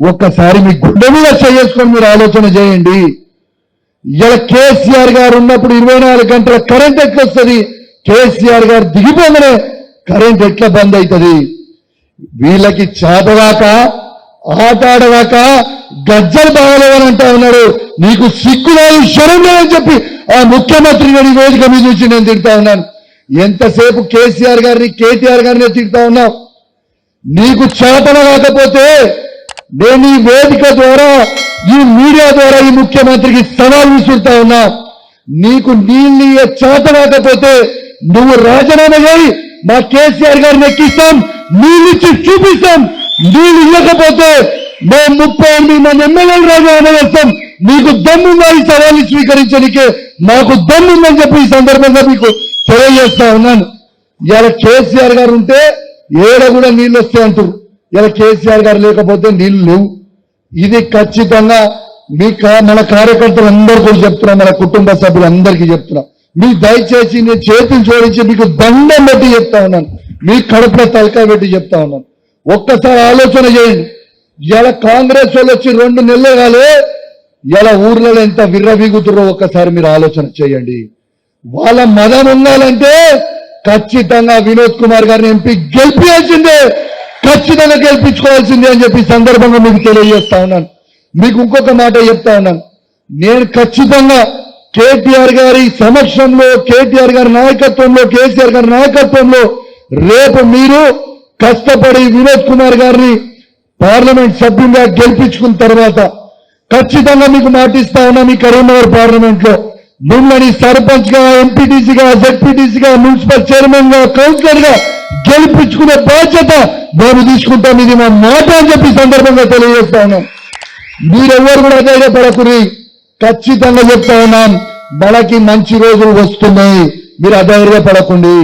ఒక్కసారి మీ గుండె మీద చేసుకొని మీరు ఆలోచన చేయండి. ఇలా కేసీఆర్ గారు ఉన్నప్పుడు 24 గంటల కరెంట్ ఎట్లా వస్తుంది? కేసీఆర్ గారు దిగిపోగానే కరెంట్ ఎట్లా బంద్ అవుతుంది? వీళ్ళకి చేతగాక ఆట ఆడగాక గజ్జలు బాగలేవని అంటా ఉన్నాడు. నీకు సిగ్గులేదు శరం లేదని చెప్పి ఆ ముఖ్యమంత్రి గారి వేదిక మీద నుంచి నేను తిడతా ఉన్నాను. ఎంతసేపు కేసీఆర్ గారిని కేటీఆర్ గారిని తిడతా ఉన్నావు. నీకు చేతన కాకపోతే నేను ఈ వేదిక ద్వారా ఈ మీడియా ద్వారా ఈ ముఖ్యమంత్రికి సవాల్ విసురుతా ఉన్నా. నీకు నీళ్ళు చేత కాకపోతే నువ్వు రాజీనామా చేయి, మా కేసీఆర్ గారిని ఎక్కిస్తాం, నీళ్ళిచ్చి చూపిస్తాం. నీళ్ళు ఇవ్వకపోతే మేము 38 మంది ఎమ్మెల్యేలు రాజీనామా చేస్తాం. నీకు దమ్ముందా ఈ సవాల్ని స్వీకరించడానికే? మాకు దమ్ముందని చెప్పి ఈ సందర్భంగా మీకు తెలియజేస్తా ఉన్నాను. ఇలా కేసీఆర్ గారు ఉంటే ఏడ కూడా నీళ్ళు వస్తాయి అంటారు. ఇలా కేసీఆర్ గారు లేకపోతే నీళ్లు లేవు. ఇది ఖచ్చితంగా మన కార్యకర్తలందరూ కూడా చెప్తున్నా, మన కుటుంబ సభ్యులందరికీ చెప్తున్నా. మీ దయచేసి నేను చేతులు జోడించి మీకు దండం పెట్టి చెప్తా ఉన్నాను, మీ కడుపులో తలకాయ పెట్టి చెప్తా ఉన్నాను. ఒక్కసారి ఆలోచన చేయండి. ఇలా కాంగ్రెస్ వాళ్ళు వచ్చి 2 నెలలే కాలే, ఇలా ఊర్లలో ఎంత విర్రవీగుతురో ఒక్కసారి మీరు ఆలోచన చేయండి. వాళ్ళ మదం ఉండాలంటే ఖచ్చితంగా వినోద్ కుమార్ గారిని ఎంపీ గెలిపించాల్సిందే, ఖచ్చితంగా గెలిపించుకోవాల్సిందే అని చెప్పి సందర్భంగా మీకు తెలియజేస్తా ఉన్నాను. మీకు ఇంకొక మాట చెప్తా ఉన్నాను. నేను ఖచ్చితంగా కేటీఆర్ గారి సమక్షంలో, కేటీఆర్ గారి నాయకత్వంలో, కేసీఆర్ గారి నాయకత్వంలో రేపు మీరు కష్టపడి వినోద్ కుమార్ గారిని పార్లమెంట్ సభ్యులుగా గెలిపించుకున్న తర్వాత ఖచ్చితంగా మీకు మాటిస్తా ఉన్నా, మీ కరీంనగర్ పార్లమెంట్ లో మిమ్మల్ని సర్పంచ్ గా, ఎంపీటీసీగా, జెడ్పీటీసీగా, మున్సిపల్ చైర్మన్ గా, కౌన్సిలర్ గా గెలిపించుకునే బాధ్యత మేము తీసుకుంటాం. ఇది మా మాట అని చెప్పి సందర్భంగా తెలియజేస్తా ఉన్నాం. మీరెవరు కూడా అధైర్యపడకురి, ఖచ్చితంగా చెప్తా ఉన్నాం, మనకి మంచి రోజులు వస్తున్నాయి. మీరు అధైర్యపడకండి,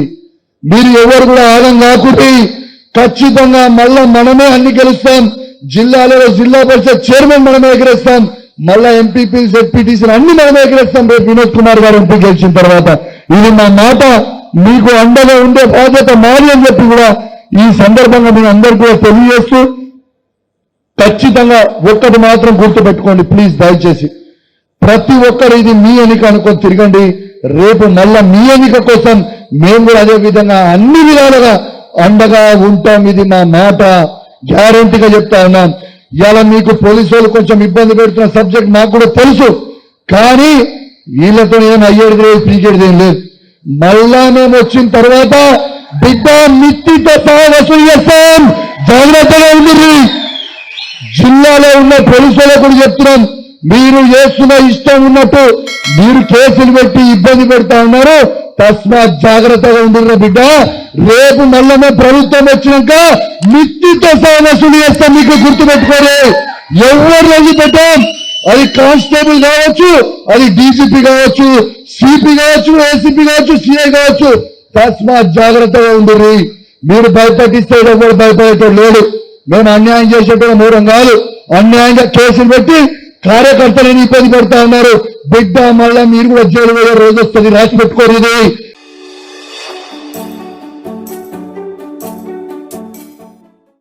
మీరు ఎవరు కూడా ఆగం కాకుండి. ఖచ్చితంగా మళ్ళా మనమే అన్ని గెలుస్తాం. జిల్లాలో జిల్లా పరిషత్ చైర్మన్ మనమే ఎగరేస్తాం, మళ్ళా ఎంపీపీ, జెడ్పీటీసీలు అన్ని మనమే ఎగరేస్తాం రేపు వినోద్ కుమార్ గారు ఎంపీ గెలిచిన తర్వాత. ఇది మా మాట, మీకు అండగా ఉండే బాధ్యత మాది అని చెప్పి కూడా ఈ సందర్భంగా మీరు అందరికీ కూడా తెలియజేస్తూ, ఖచ్చితంగా ఒక్కటి మాత్రం గుర్తుపెట్టుకోండి ప్లీజ్, దయచేసి ప్రతి ఒక్కరు ఇది మీ ఎన్నిక అనుకొని తిరగండి. రేపు మళ్ళా మీ ఎన్నిక కోసం మేము కూడా అదే విధంగా అన్ని విధాలుగా అండగా ఉంటాం. ఇది మా మాట, గ్యారంటీగా చెప్తా ఉన్నాం. ఇలా మీకు పోలీసు వాళ్ళు కొంచెం ఇబ్బంది పెడుతున్న సబ్జెక్ట్ మాకు కూడా తెలుసు, కానీ వీళ్ళతో ఏం అయ్యేది లేదు, పీకేది ఏం లేదు. మళ్ళా మేము వచ్చిన తర్వాత బిడ్డ మిత్తితో సహా వసూలు చేస్తాం, జాగ్రత్తగా ఉంది. జిల్లాలో ఉన్న పోలీసులకు కూడా చెప్తున్నాం, మీరు చేస్తున్న ఇష్టం ఉన్నట్టు మీరు కేసులు పెట్టి ఇబ్బంది పెడతా ఉన్నారు, తస్మాత్ జాగ్రత్తగా ఉండిన బిడ్డ. రేపు మళ్ళా ప్రభుత్వం వచ్చినాక మిత్తితో సహా వసూలు చేస్తాం, మీకు గుర్తుపెట్టుకోరు. ఎవరు రోజు పెట్టాం, అది కానిస్టేబుల్ కావచ్చు, అది డీజీపీ కావచ్చు, సిపి కావచ్చు, ఏసీపీ కావచ్చు, సిఐ కావచ్చు, తస్మాత్ జాగ్రత్తగా ఉండి. మీరు భయపట్టిస్తే ఎవరు భయపడేటోడు లేడు. మేము అన్యాయం చేసేటోడు మూరం కాదు, అన్యాయంగా కేసులు పెట్టి కార్యకర్తలను ఇబ్బంది పెడతా ఉన్నారు. బిడ్డ మళ్ళా మీరు కూడా జైలు పోయే రోజు వస్తుంది, రాసి పెట్టుకోరు. ఇది